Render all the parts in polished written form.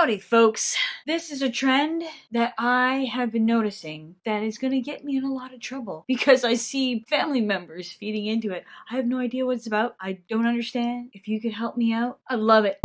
Howdy, folks. This is a trend that I have been noticing that is going to get me in a lot of trouble because I see family members feeding into it. I have no idea what it's about. I don't understand. If you could help me out, I'd love it.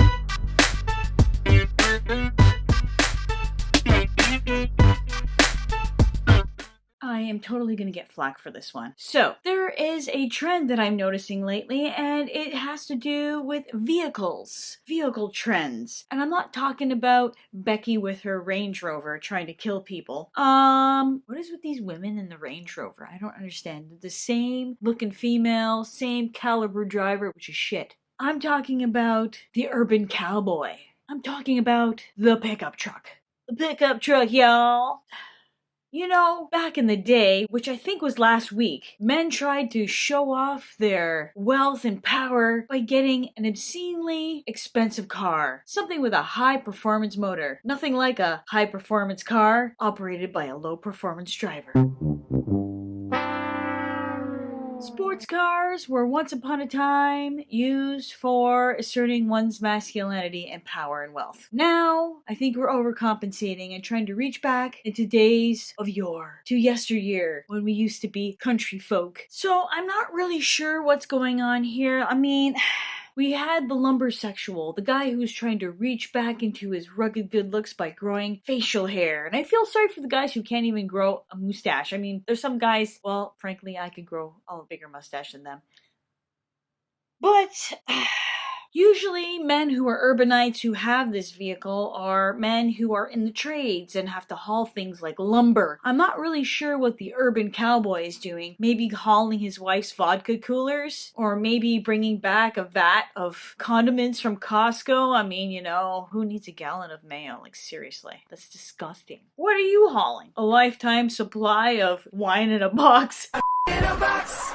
I am totally gonna get flack for this one. So, there is a trend that I'm noticing lately, and it has to do with vehicles. Vehicle trends. And I'm not talking about Becky with her Range Rover trying to kill people. What is with these women in the Range Rover? I don't understand. They're the same looking female, same caliber driver, which is shit. I'm talking about the urban cowboy. I'm talking about the pickup truck. The pickup truck, y'all. You know, back in the day, which I think was last week, men tried to show off their wealth and power by getting an obscenely expensive car. Something with a high performance motor. Nothing like a high performance car operated by a low performance driver. Sports cars were once upon a time used for asserting one's masculinity and power and wealth. Now, I think we're overcompensating and trying to reach back into days of yore, to yesteryear, when we used to be country folk. So I'm not really sure what's going on here. I mean, we had the lumbersexual, the guy who's trying to reach back into his rugged good looks by growing facial hair. And I feel sorry for the guys who can't even grow a mustache. I mean, there's some guys, well, frankly, I could grow a bigger mustache than them. But usually men who are urbanites who have this vehicle are men who are in the trades and have to haul things like lumber. I'm not really sure what the urban cowboy is doing. Maybe hauling his wife's vodka coolers? Or maybe bringing back a vat of condiments from Costco? I mean, you know, who needs a gallon of mayo? Like, seriously, that's disgusting. What are you hauling? A lifetime supply of wine in a box? In a box!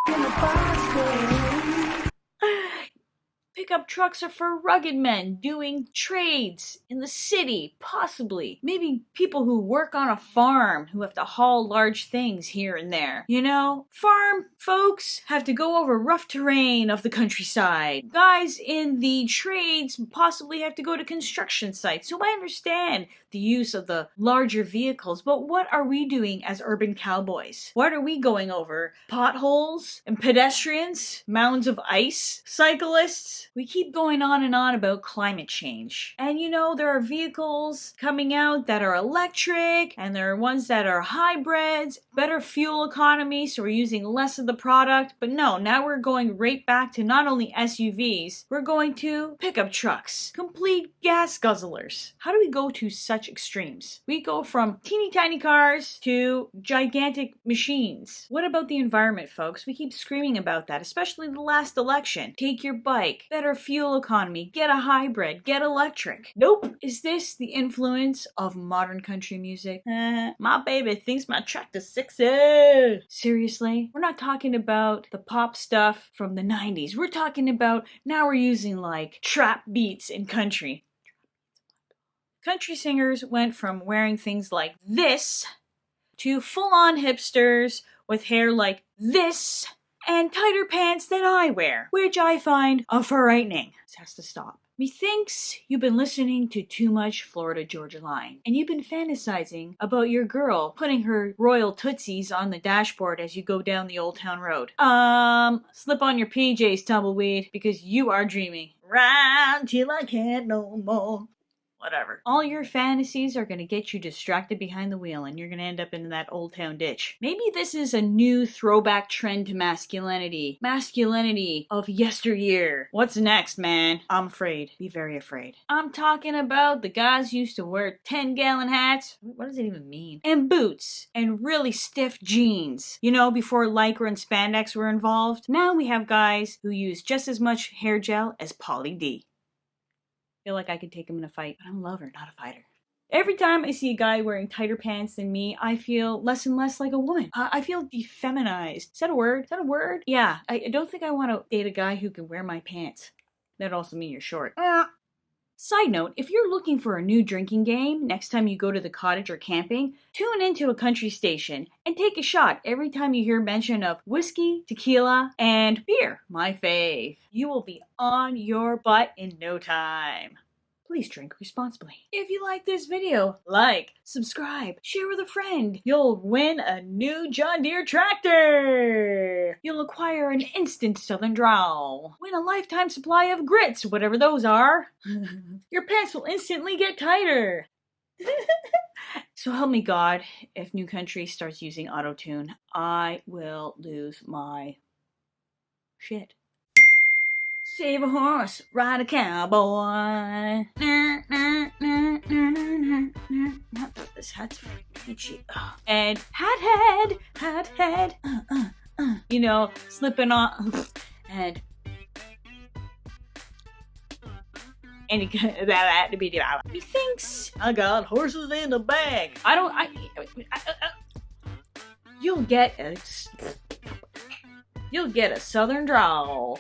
In a box, baby. Pickup trucks are for rugged men doing trades in the city, possibly. Maybe people who work on a farm who have to haul large things here and there. You know, farm folks have to go over rough terrain of the countryside. Guys in the trades possibly have to go to construction sites. So I understand the use of the larger vehicles, but what are we doing as urban cowboys? What are we going over? Potholes and pedestrians? Mounds of ice? Cyclists? We keep going on and on about climate change. And you know, there are vehicles coming out that are electric, and there are ones that are hybrids, better fuel economy, so we're using less of the product. But no, now we're going right back to not only SUVs, we're going to pickup trucks, complete gas guzzlers. How do we go to such extremes? We go from teeny tiny cars to gigantic machines. What about the environment, folks? We keep screaming about that, especially the last election. Take your bike, better fuel economy, get a hybrid, get electric. Nope. Is this the influence of modern country music? My baby thinks my tractor's sexy. Seriously? We're not talking about the pop stuff from the 90s. We're talking about now we're using like trap beats in country. Country singers went from wearing things like this to full-on hipsters with hair like this and tighter pants than I wear, which I find frightening. This has to stop. Methinks you've been listening to too much Florida Georgia Line, and you've been fantasizing about your girl putting her royal tootsies on the dashboard as you go down the Old Town Road. Slip on your PJs, tumbleweed, because you are dreaming. Ride till I can't no more. Whatever. All your fantasies are going to get you distracted behind the wheel, and you're going to end up in that Old Town ditch. Maybe this is a new throwback trend to masculinity. Masculinity of yesteryear. What's next, man? I'm afraid. Be very afraid. I'm talking about the guys who used to wear 10-gallon hats. What does it even mean? And boots. And really stiff jeans. You know, before Lycra and spandex were involved. Now we have guys who use just as much hair gel as Pauly D. I feel like I could take him in a fight, but I'm a lover, not a fighter. Every time I see a guy wearing tighter pants than me, I feel less and less like a woman. I feel defeminized. Is that a word? Is that a word? Yeah, I don't think I want to date a guy who can wear my pants. That'd also mean you're short. Side note, if you're looking for a new drinking game next time you go to the cottage or camping, tune into a country station and take a shot every time you hear mention of whiskey, tequila, and beer, my fave. You will be on your butt in no time. Please drink responsibly. If you like this video, like, subscribe, share with a friend. You'll win a new John Deere tractor. You'll acquire an instant Southern drawl. Win a lifetime supply of grits, whatever those are. Your pants will instantly get tighter. So help me God, if New Country starts using auto-tune, I will lose my shit. Save a horse, ride a cowboy. This hat's itchy. And hat head. You know, slipping on. And he thinks I got horses in the bag. You'll get a Southern drawl